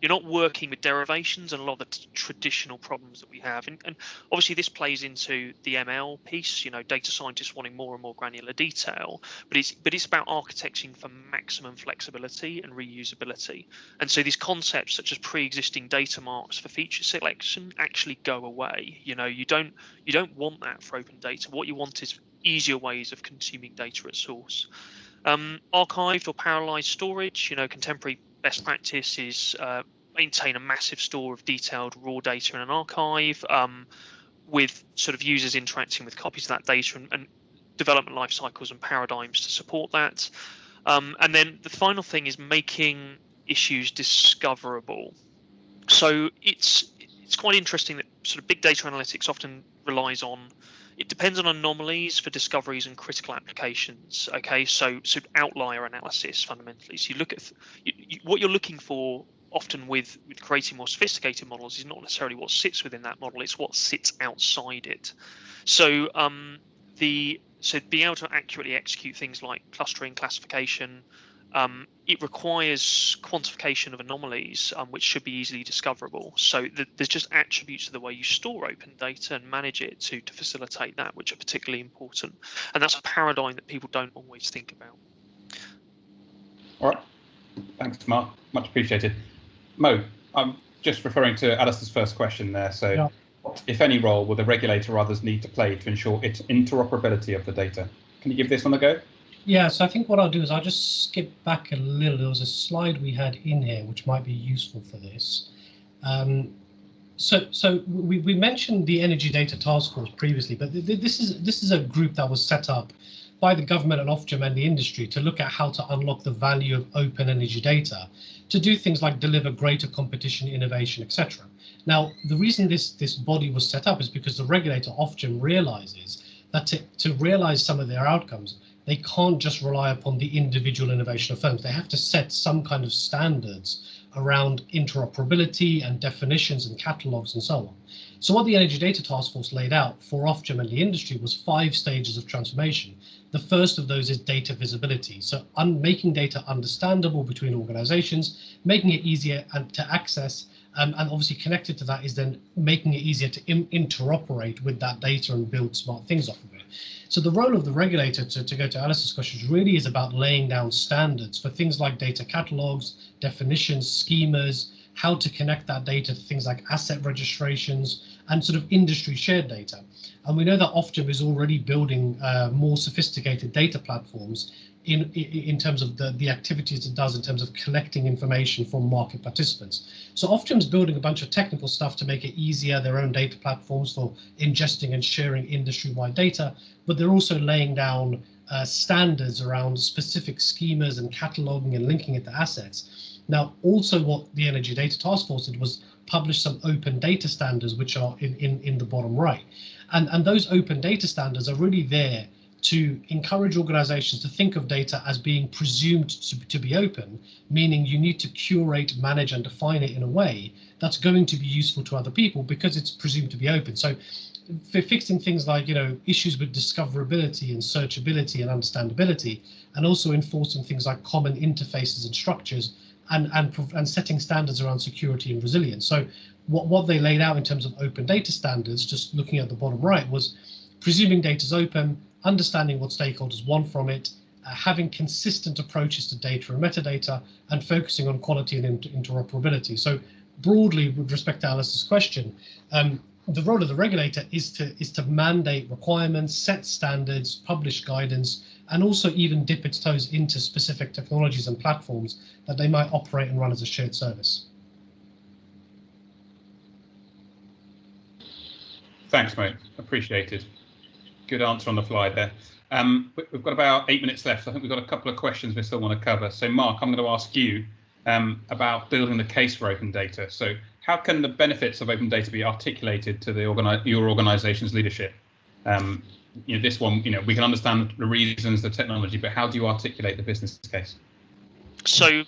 you're not working with derivations and a lot of the traditional problems that we have. And obviously this plays into the ML piece. Data scientists wanting more and more granular detail, but it's about architecting for maximum flexibility and reusability. And so these concepts such as pre-existing data marks for feature selection actually go away. You don't want that for open data. What you want is easier ways of consuming data at source. Archived or parallelized storage, contemporary best practice is maintain a massive store of detailed raw data in an archive with sort of users interacting with copies of that data and development life cycles and paradigms to support that. And then the final thing is making issues discoverable. So it's quite interesting that sort of big data analytics often relies on, it depends on anomalies for discoveries and critical applications. Okay, so outlier analysis fundamentally. So you look at what you're looking for often with creating more sophisticated models is not necessarily what sits within that model, it's what sits outside it. So being able to accurately execute things like clustering, classification, it requires quantification of anomalies, which should be easily discoverable. So there's just attributes to the way you store open data and manage it to facilitate that, which are particularly important. And that's a paradigm that people don't always think about. All right. Thanks, Mark. Much appreciated. Mo, I'm just referring to Alistair's first question there. So yeah. What, if any, role will the regulator or others need to play to ensure its interoperability of the data? Can you give this one a go? Yeah, so I think what I'll do is I'll just skip back a little. There was a slide we had in here which might be useful for this. So we mentioned the Energy Data Task Force previously, but this is a group that was set up by the government and Ofgem and the industry to look at how to unlock the value of open energy data, to do things like deliver greater competition, innovation, etc. Now, the reason this body was set up is because the regulator, Ofgem, realizes that to realize some of their outcomes, they can't just rely upon the individual innovation of firms. They have to set some kind of standards around interoperability and definitions and catalogs and so on. So what the Energy Data Task Force laid out for Ofgem and the industry was 5 stages of transformation. The first of those is data visibility. So making data understandable between organizations, making it easier to access, and obviously connected to that is then making it easier to interoperate with that data and build smart things off of it. So the role of the regulator, to go to Alice's questions, really is about laying down standards for things like data catalogs, definitions, schemas, how to connect that data to things like asset registrations and sort of industry shared data. And we know that Ofgem is already building more sophisticated data platforms in terms of the activities it does in terms of collecting information from market participants. So Ofgem's building a bunch of technical stuff to make it easier, their own data platforms for ingesting and sharing industry-wide data, but they're also laying down standards around specific schemas and cataloging and linking it to assets. Now, also what the Energy Data Task Force did was publish some open data standards, which are in the bottom right. And those open data standards are really there to encourage organizations to think of data as being presumed to be open, meaning you need to curate, manage, and define it in a way that's going to be useful to other people because it's presumed to be open. So for fixing things like, issues with discoverability and searchability and understandability, and also enforcing things like common interfaces and structures, and setting standards around security and resilience. So what they laid out in terms of open data standards, just looking at the bottom right, was presuming data is open, understanding what stakeholders want from it, having consistent approaches to data and metadata, and focusing on quality and interoperability. So broadly, with respect to Alice's question, the role of the regulator is to mandate requirements, set standards, publish guidance, and also even dip its toes into specific technologies and platforms that they might operate and run as a shared service. Thanks, mate. Appreciated. Good answer on the fly there. We've got about 8 minutes left. I think we've got a couple of questions we still want to cover. So, Mark, I'm going to ask you about building the case for open data. So, how can the benefits of open data be articulated to your organization's leadership? This one, we can understand the reasons, the technology, but how do you articulate the business case? So I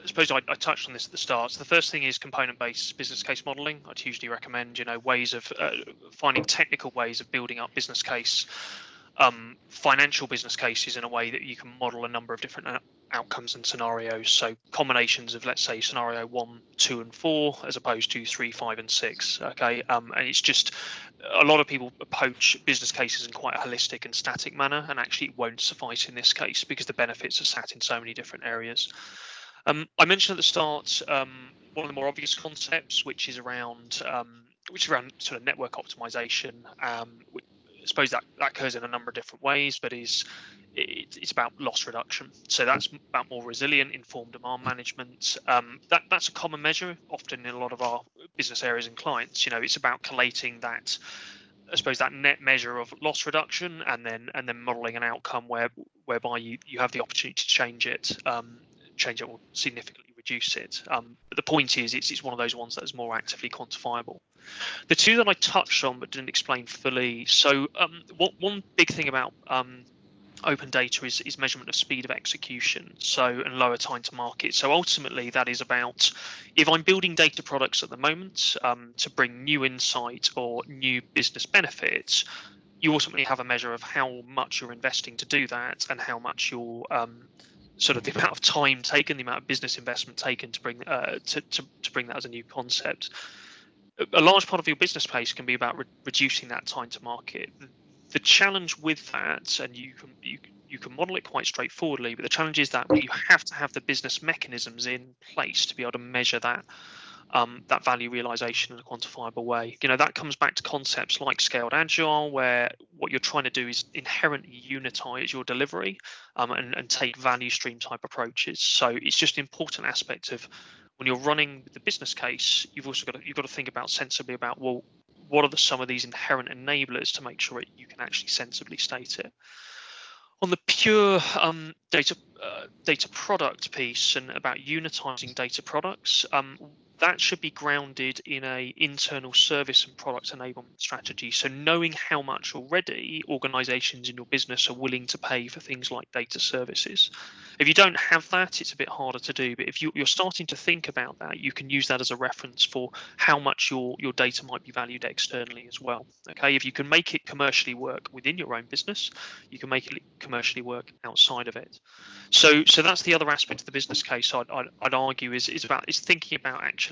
suppose I touched on this at the start. So the first thing is component-based business case modeling. I'd usually recommend, ways of finding technical ways of building up business case, financial business cases in a way that you can model a number of different outcomes and scenarios. So combinations of, let's say, scenario 1, 2, and 4, as opposed to 3, 5, and 6. Okay, and it's just a lot of people approach business cases in quite a holistic and static manner, and actually it won't suffice in this case because the benefits are sat in so many different areas. I mentioned at the start one of the more obvious concepts, which is around sort of network optimization. I suppose that occurs in a number of different ways, but it's about loss reduction. So that's about more resilient, informed demand management. That's a common measure, often in a lot of our business areas and clients. It's about collating that, I suppose, that net measure of loss reduction, and then modeling an outcome whereby you have the opportunity to change it or significantly reduce it. But the point is, it's one of those ones that is more actively quantifiable. The two that I touched on but didn't explain fully. So one big thing about open data is measurement of speed of execution, and lower time to market. So ultimately, that is about, if I'm building data products at the moment to bring new insight or new business benefits, you ultimately have a measure of how much you're investing to do that, and how much you're sort of the amount of time taken, the amount of business investment taken to bring to bring that as a new concept. A large part of your business case can be about reducing that time to market. The challenge with that, and you can model it quite straightforwardly, but the challenge is that you have to have the business mechanisms in place to be able to measure that that value realization in a quantifiable way. That comes back to concepts like scaled agile, where what you're trying to do is inherently unitize your delivery and take value stream type approaches. So it's just an important aspect of, when you're running the business case, you've got to think about sensibly about, well, what are some of these inherent enablers to make sure you can actually sensibly state it. On the pure data product piece, and about unitizing data products, that should be grounded in a internal service and product enablement strategy. So knowing how much already organizations in your business are willing to pay for things like data services. If you don't have that, it's a bit harder to do. But if you're starting to think about that, you can use that as a reference for how much your data might be valued externally as well. Okay, if you can make it commercially work within your own business, you can make it commercially work outside of it. So that's the other aspect of the business case I'd argue is thinking about actually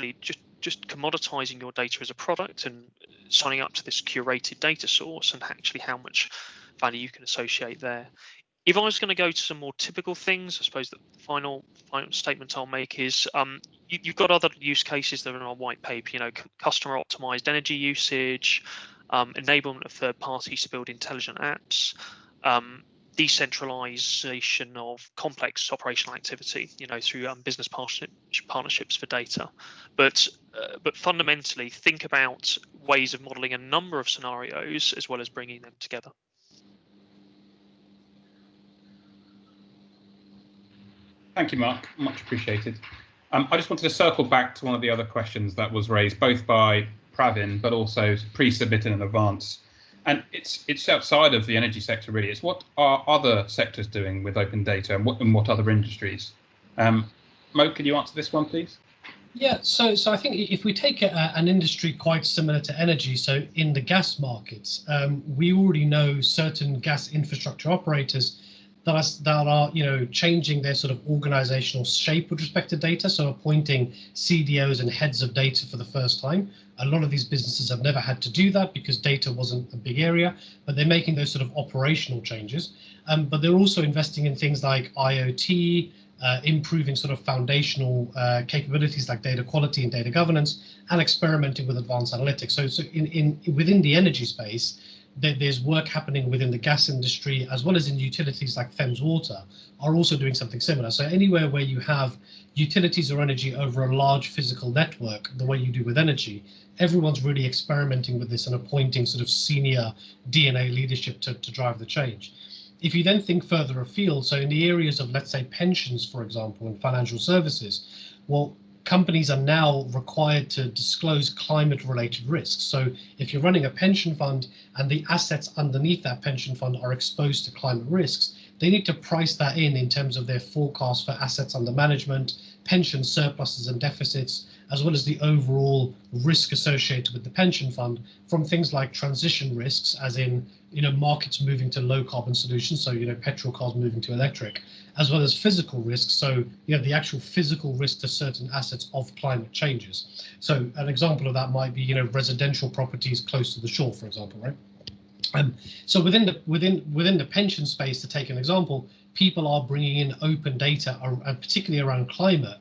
just commoditizing your data as a product and signing up to this curated data source, and actually how much value you can associate there. If I was going to go to some more typical things, I suppose the final statement I'll make is you've got other use cases that are in our white paper, customer optimized energy usage, enablement of third parties to build intelligent apps, decentralization of complex operational activity, through business partnerships for data. But fundamentally, think about ways of modeling a number of scenarios as well as bringing them together. Thank you, Mark. Much appreciated. I just wanted to circle back to one of the other questions that was raised, both by Pravin, but also pre-submitted in advance. And it's outside of the energy sector, really. It's what are other sectors doing with open data, and what other industries? Mo, can you answer this one, please? Yeah, so I think if we take an industry quite similar to energy, so in the gas markets, we already know certain gas infrastructure operators that are changing their sort of organizational shape with respect to data, so appointing CDOs and heads of data for the first time. A lot of these businesses have never had to do that because data wasn't a big area, but they're making those sort of operational changes. But they're also investing in things like IoT, improving sort of foundational capabilities like data quality and data governance, and experimenting with advanced analytics. So within the energy space, there's work happening within the gas industry, as well as in utilities like Thames Water are also doing something similar. So anywhere where you have utilities or energy over a large physical network, the way you do with energy, everyone's really experimenting with this and appointing sort of senior DNA leadership to drive the change. If you then think further afield, so in the areas of, let's say, pensions, for example, and financial services, well, companies are now required to disclose climate-related risks. So if you're running a pension fund and the assets underneath that pension fund are exposed to climate risks, they need to price that in terms of their forecast for assets under management, pension surpluses and deficits, as well as the overall risk associated with the pension fund from things like transition risks, as in markets moving to low carbon solutions, so petrol cars moving to electric, as well as physical risks, so the actual physical risk to certain assets of climate changes. So an example of that might be residential properties close to the shore, for example, right? So within the pension space, to take an example, people are bringing in open data, particularly around climate,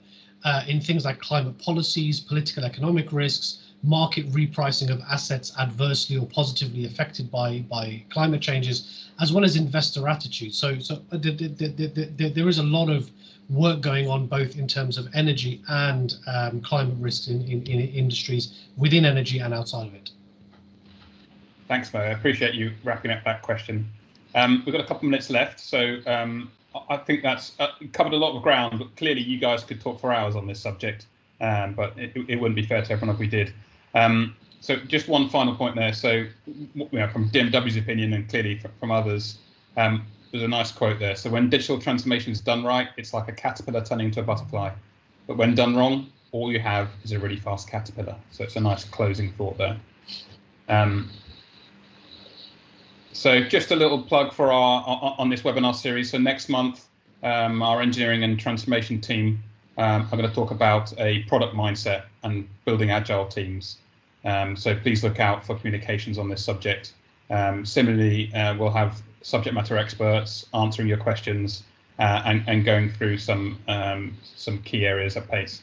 in things like climate policies, political economic risks, market repricing of assets adversely or positively affected by climate changes, as well as investor attitudes. So there is a lot of work going on both in terms of energy and climate risks in industries within energy and outside of it. Thanks, Mo. I appreciate you wrapping up that question. We've got a couple of minutes left, so I think that's covered a lot of ground, but clearly you guys could talk for hours on this subject, but it wouldn't be fair to everyone if we did. So just one final point there. So from DMW's opinion, and clearly from others, there's a nice quote there. So when digital transformation is done right, it's like a caterpillar turning into a butterfly. But when done wrong, all you have is a really fast caterpillar. So it's a nice closing thought there. So just a little plug for on this webinar series. So next month, our engineering and transformation team are going to talk about a product mindset and building agile teams. So please look out for communications on this subject. Similarly, we'll have subject matter experts answering your questions and going through some key areas at pace.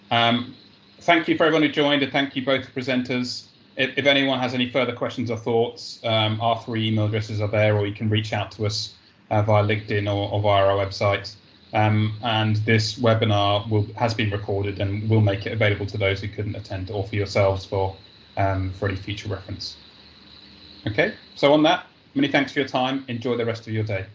Thank you for everyone who joined, and thank you both presenters. If anyone has any further questions or thoughts, our 3 email addresses are there, or you can reach out to us via LinkedIn or via our website. And this webinar has been recorded and will make it available to those who couldn't attend, or for yourselves for any future reference. Okay, so on that, many thanks for your time. Enjoy the rest of your day.